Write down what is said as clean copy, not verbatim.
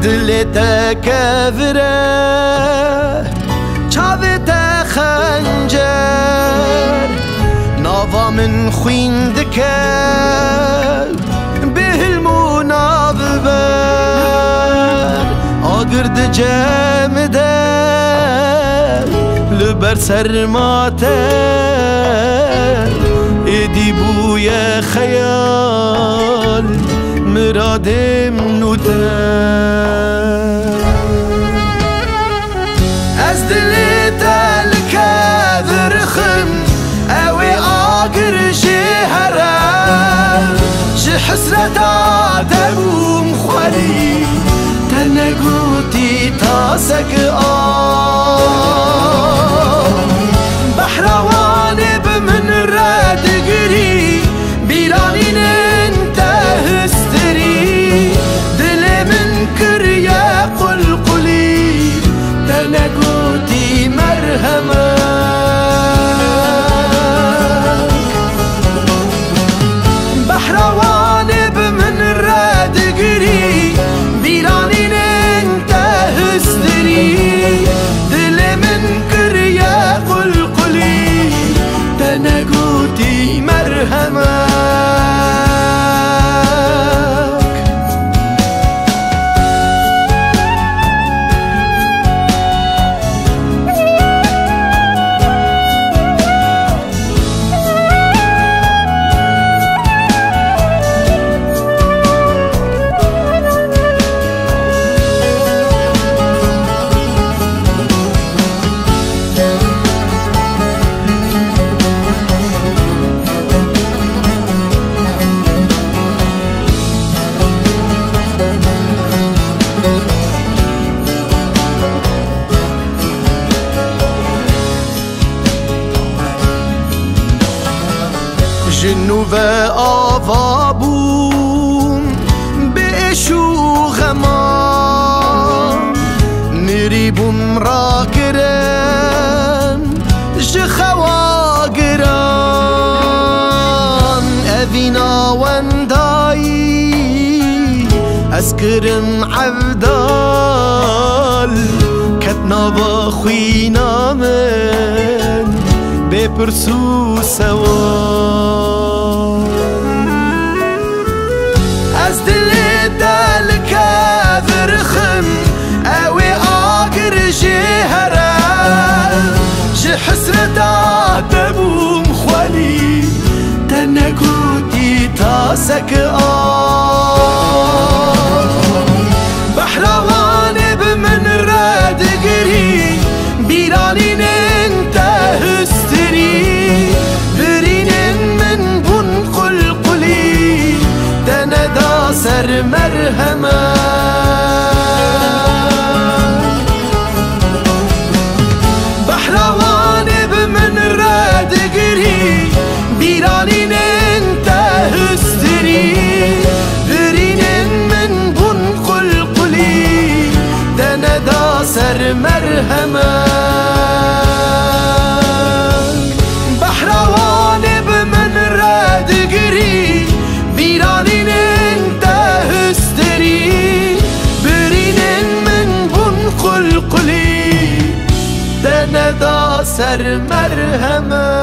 دلت كافره چاوت خنجر ناوا من خوين دكر به المناظبر آگرد جمده لبر سرماته ایدی بوی خیال مرادم نوته از دلت الكاذرخم اوي آقر جهره جحسرت آدم خولي تنقوتي تاسك بحروان بمن راد قري بيرانين انت هستري دلي من كريا قلقلي تنقوتي مرهمك بحروان بمن راد قري بيرانين انت هستري دلي من كريا قلقلي تنقوتي مرهمك جنوب آوابون بشو غمان نریبون را گرن جخوا گران اوینا وندایی اسکرم عبدال کتنا با خوینا من بپرسو سوا از دلت الكاذرخم اوي آقر جهره جحسرت آدم خولي تنقوتي تاسك بحروان بمن راد قري بيرانين انت هستري برين من بن قلقلي تندا سر مرهمك بحروان بمن راد قري بيرانين انت هستري برين من بن قلقلي تندا سر مرهمك بحروان بمن راد قري بيرانين انت هستري برين من بن قلقلي تندا سر مرهمك